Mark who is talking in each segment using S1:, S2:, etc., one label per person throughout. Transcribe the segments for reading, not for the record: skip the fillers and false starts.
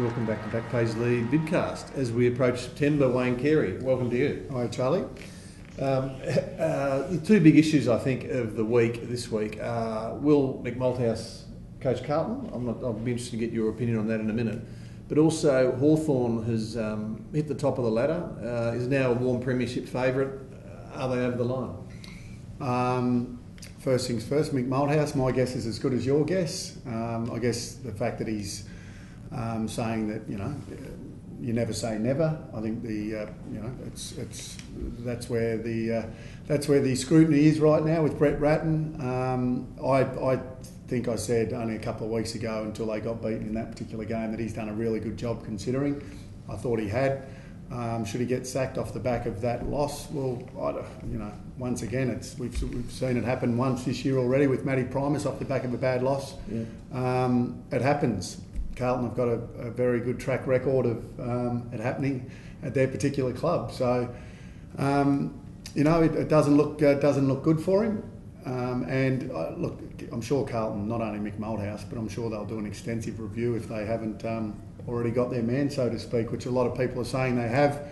S1: Welcome back to BackPageLead Vidcast. As we approach September, Wayne Carey, welcome to you.
S2: Hi, Charlie.
S1: The two big issues, I think, of the week this week are, will Mick Malthouse coach Carlton? I'll be interested to get your opinion on that in a minute. But also, Hawthorn has hit the top of the ladder, is now a warm premiership favourite. Are they over the line?
S2: First things first, Mick Malthouse, my guess is as good as your guess. I guess the fact that he's saying that, you never say never. I think that's where the scrutiny is right now with Brett Ratten. I think I said only a couple of weeks ago, until they got beaten in that particular game, that he's done a really good job considering. I thought he had. Should he get sacked off the back of that loss? Well, once again, we've seen it happen once this year already with Matty Primus off the back of a bad loss. Yeah. It happens. Carlton have got a very good track record of it happening at their particular club. So, it doesn't look good for him. Look, I'm sure Carlton, not only Mick Malthouse, but I'm sure they'll do an extensive review if they haven't already got their man, so to speak, which a lot of people are saying they have.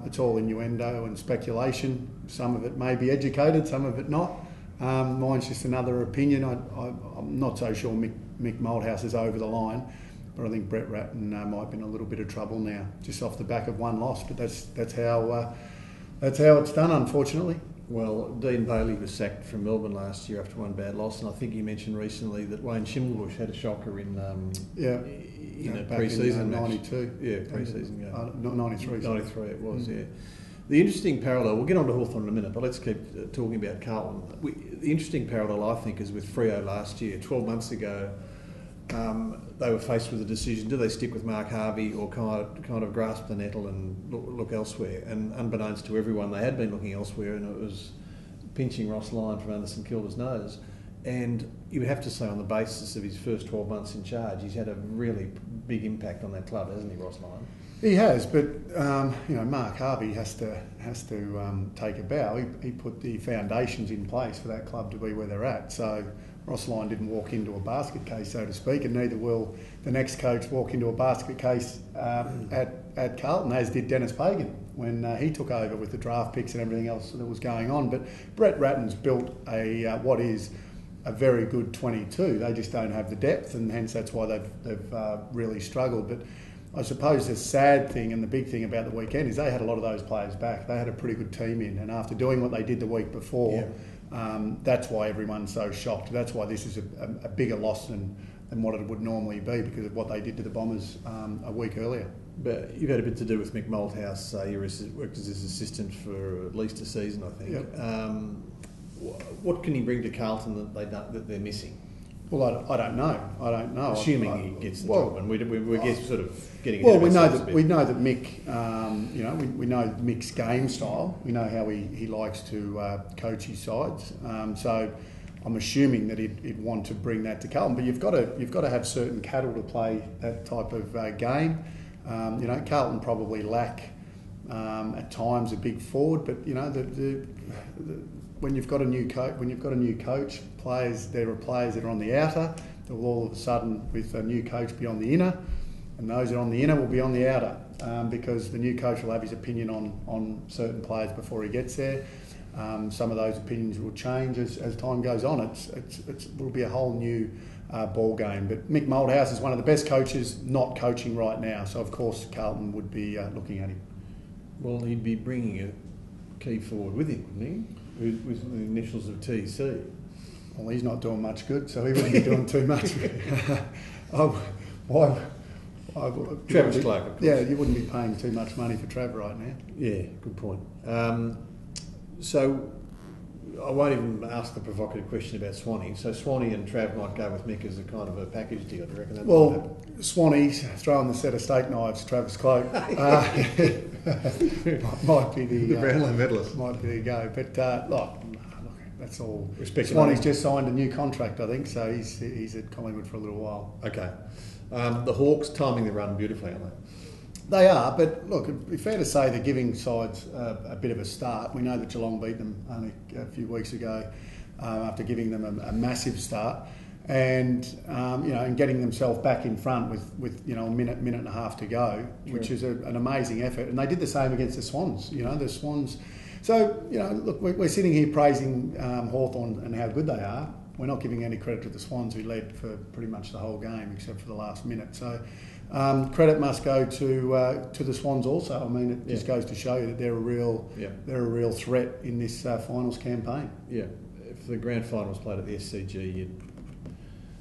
S2: It's all innuendo and speculation. Some of it may be educated, some of it not. Mine's just another opinion. I'm not so sure Mick Malthouse is over the line, but I think Brett Ratten might be in a little bit of trouble now, just off the back of one loss. But that's how it's done, unfortunately.
S1: Well, Dean Bailey was sacked from Melbourne last year after one bad loss, and I think he mentioned recently that Wayne Schimmelbusch had a shocker in a pre-season match.
S2: 92.
S1: Yeah, pre-season game.
S2: 93.
S1: 93 it was, yeah. The interesting parallel, we'll get on to Hawthorn in a minute, but let's keep talking about Carlton. The interesting parallel, I think, is with Freo last year. 12 months ago, they were faced with a decision: do they stick with Mark Harvey or kind of grasp the nettle and look elsewhere? And unbeknownst to everyone, they had been looking elsewhere, and it was pinching Ross Lyon from under St Kilda's nose. And you would have to say, on the basis of his first 12 months in charge, he's had a really big impact on that club, hasn't he, Ross Lyon?
S2: He has, but Mark Harvey has to take a bow. He put the foundations in place for that club to be where they're at. So Ross Lyon didn't walk into a basket case, so to speak, and neither will the next coach walk into a basket case at Carlton, as did Dennis Pagan when he took over with the draft picks and everything else that was going on. But Brett Ratten's built what is a very good 22. They just don't have the depth, and hence that's why they've really struggled. But I suppose the sad thing and the big thing about the weekend is they had a lot of those players back. They had a pretty good team in, and after doing what they did the week before, that's why everyone's so shocked. That's why this is a bigger loss than what it would normally be, because of what they did to the Bombers a week earlier.
S1: But you've had a bit to do with Mick Malthouse. You worked as his assistant for at least a season, I think. Yep. What can he bring to Carlton that they're missing?
S2: Well, I don't know.
S1: Assuming he gets the job, and we're sort of getting.
S2: Well, we know that Mick. We know Mick's game style. We know how he likes to coach his sides. So I'm assuming that he'd want to bring that to Carlton. But you've got to have certain cattle to play that type of game. Carlton probably lack at times a big forward, but when you've got a new coach, there are players that are on the outer that will all of a sudden, with a new coach, be on the inner, and those that are on the inner will be on the outer, because the new coach will have his opinion on certain players before he gets there. Some of those opinions will change as time goes on. It will be a whole new ball game. But Mick Malthouse is one of the best coaches not coaching right now, so of course Carlton would be looking at him.
S1: Well, he'd be bringing a key forward with him, wouldn't he? With the initials of TC.
S2: Well, he's not doing much good, so he wouldn't be doing too much.
S1: Travis Clark, of course.
S2: Yeah, you wouldn't be paying too much money for Trav right now.
S1: Yeah, good point. So I won't even ask the provocative question about Swanee. So Swanee and Trav might go with Mick as a kind of a package deal, do you reckon?
S2: Well, Swanee's throwing the set of steak knives, Travis Cloak. might be the
S1: Brownlow medalist.
S2: Might be the go. But look, that's all. Swanee's just signed a new contract, I think, so he's at Collingwood for a little while.
S1: Okay. The Hawks timing the run beautifully, aren't they?
S2: They are, but look, it'd be fair to say they're giving sides a bit of a start. We know that Geelong beat them only a few weeks ago after giving them a massive start. and and getting themselves back in front with a minute and a half to go, which is an amazing effort. And they did the same against the Swans. The Swans. So look, we're sitting here praising Hawthorn and how good they are. We're not giving any credit to the Swans, who led for pretty much the whole game except for the last minute. So credit must go to the Swans also. I mean, it just goes to show you that they're a real threat in this finals campaign.
S1: Yeah, if the grand final was played at the SCG, you'd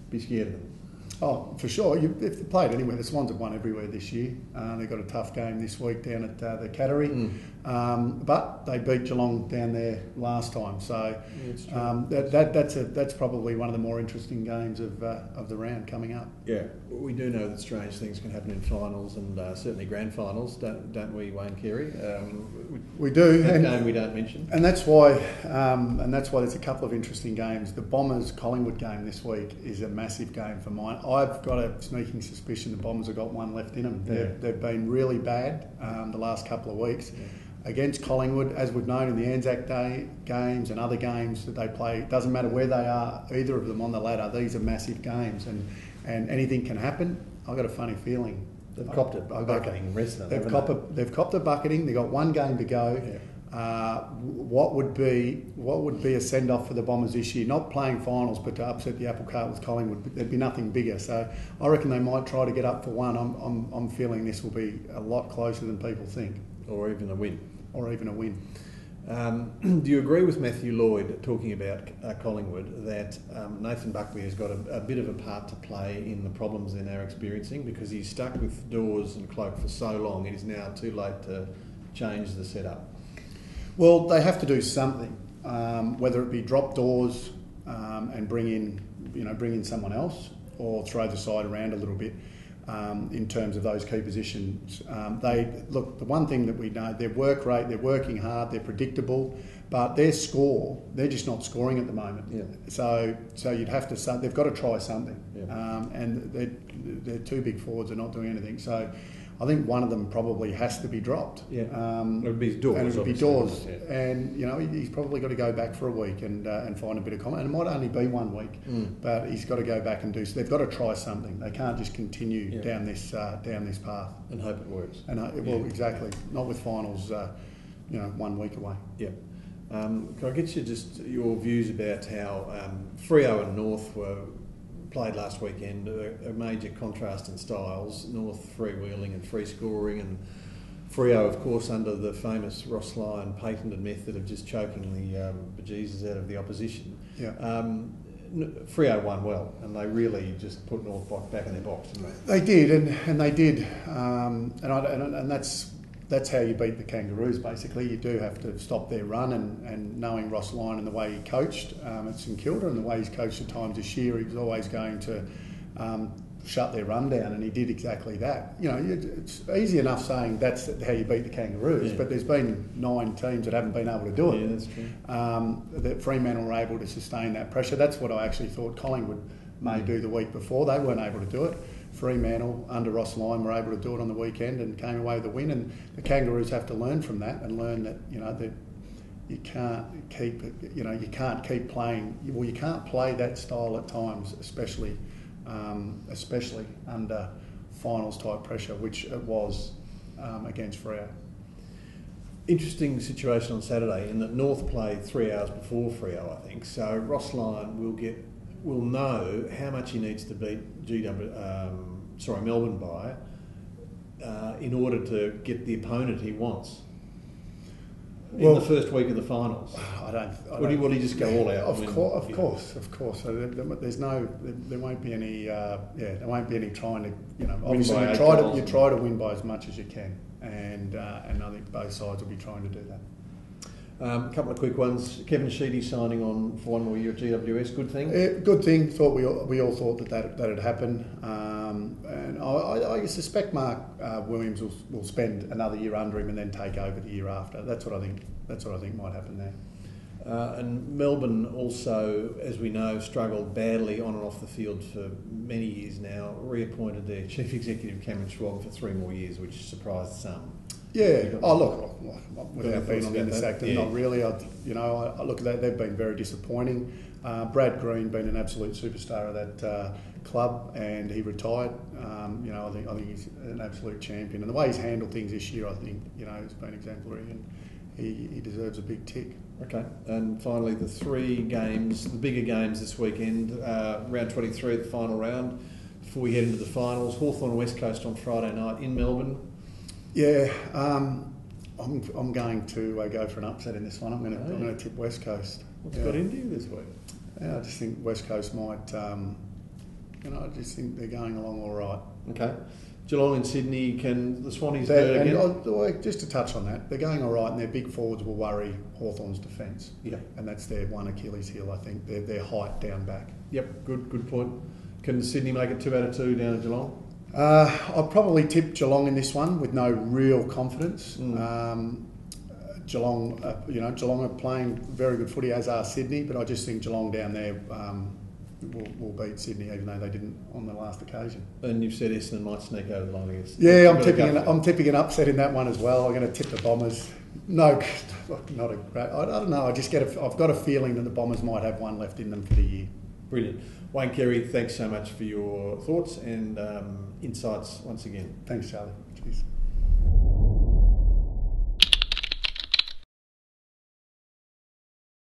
S1: be scared of them.
S2: Oh, for sure. If they played anywhere, the Swans have won everywhere this year. They've got a tough game this week down at the Carey, but they beat Geelong down there last time. So that's probably one of the more interesting games of the round coming up.
S1: Yeah, we do know that strange things can happen in finals and certainly grand finals, don't we, Wayne Carey?
S2: We do.
S1: That game we don't mention,
S2: and that's why there's a couple of interesting games. The Bombers Collingwood game this week is a massive game for mine. I've got a sneaking suspicion the Bombers have got one left in them. They've been really bad the last couple of weeks. Yeah. Against Collingwood, as we've known in the Anzac Day games and other games that they play, it doesn't matter where they are, either of them on the ladder, these are massive games and anything can happen. I've got a funny feeling.
S1: They've copped a bucketing,
S2: they've copped a bucketing, they've got one game to go. Yeah. What would be a send-off for the Bombers this year? Not playing finals, but to upset the apple cart with Collingwood, there'd be nothing bigger. So I reckon they might try to get up for one. I'm feeling this will be a lot closer than people think.
S1: Or even a win. Do you agree with Matthew Lloyd talking about Collingwood that Nathan Buckley has got a bit of a part to play in the problems they're now experiencing because he's stuck with Dawes and Cloak for so long it is now too late to change the setup?
S2: Well, they have to do something, whether it be drop Dawes and bring in someone else, or throw the side around a little bit in terms of those key positions. The one thing that we know, their work rate, they're working hard, they're predictable, but they're just not scoring at the moment. Yeah. So you'd have to say they've got to try something, and they're two big forwards are not doing anything. So I think one of them probably has to be dropped.
S1: Yeah, it would be Dawes.
S2: And it would be Dawes. Yeah. And he's probably got to go back for a week and find a bit of comment. And it might only be 1 week, but he's got to go back and do. So they've got to try something. They can't just continue down this path
S1: and hope it works.
S2: Exactly. Not with finals, 1 week away.
S1: Yeah. Can I get you just your views about how Freo and North were played last weekend, a major contrast in styles, North freewheeling and free scoring, and Freo, of course, under the famous Ross Lyon patented method of just choking the bejesus out of the opposition. Yeah. Freo won well, and they really just put North back in their box, didn't
S2: they? They did, and they did, and that's how you beat the Kangaroos, basically. You do have to stop their run, and knowing Ross Lyon and the way he coached at St Kilda and the way he's coached at times this year, he was always going to shut their run down, and he did exactly that. It's easy enough saying that's how you beat the Kangaroos, but there's been 9 teams that haven't been able to do it.
S1: Yeah, that's true.
S2: That Fremantle were able to sustain that pressure. That's what I actually thought Collingwood may do the week before. They weren't able to do it. Fremantle under Ross Lyon were able to do it on the weekend and came away with the win. And the Kangaroos have to learn from that and learn that that you can't keep playing. Well, you can't play that style at times, especially under finals type pressure, which it was against Freo.
S1: Interesting situation on Saturday in that North played 3 hours before Freo, I think. So Ross Lyon will know how much he needs to beat Melbourne by in order to get the opponent he wants in the first week of the finals. Will he just go all out?
S2: Of course. So there won't be any trying to obviously you try to win by as much as you can, and I think both sides will be trying to do that.
S1: A couple of quick ones. Kevin Sheedy signing on for 1 more year at GWS. Good thing.
S2: Good thing. Thought we all thought that had happened, and I suspect Mark Williams will spend another year under him and then take over the year after. That's what I think might happen there.
S1: And Melbourne also, as we know, struggled badly on and off the field for many years now. Reappointed their chief executive Cameron Schwab for 3 more years, which surprised some.
S2: Yeah. Oh, look, without being on the intersector,
S1: yeah.
S2: not really. I look at that. They've been very disappointing. Brad Green been an absolute superstar of that club, and he retired. I think he's an absolute champion, and the way he's handled things this year, I think, has been exemplary, and he deserves a big tick.
S1: Okay, and finally the three games, the bigger games this weekend, round 23, the final round. Before we head into the finals, Hawthorn and West Coast on Friday night in Melbourne.
S2: Yeah, I'm going to go for an upset in this one. I'm going to tip West Coast.
S1: What's got into you this week?
S2: Yeah, I just think West Coast might. I just think they're going along all right.
S1: Okay. Geelong and Sydney, can the Swannies do it again?
S2: Just to touch on that, they're going all right, and their big forwards will worry Hawthorn's defence.
S1: Yeah.
S2: And that's their one Achilles heel, I think. Their height down back.
S1: Yep, good point. Can Sydney make it 2 out of 2 down at Geelong?
S2: I'll probably tip Geelong in this one with no real confidence. Geelong are playing very good footy, as are Sydney, but I just think Geelong down there will beat Sydney, even though they didn't on the last occasion.
S1: And you've said Essendon might sneak over the line against.
S2: Yeah, I'm tipping an upset in that one as well. I'm going to tip the Bombers. No, not a great. I don't know. I've got a feeling that the Bombers might have one left in them for the year.
S1: Brilliant. Wayne Carey, thanks so much for your thoughts and insights once again.
S2: Thanks, Charlie. Cheers.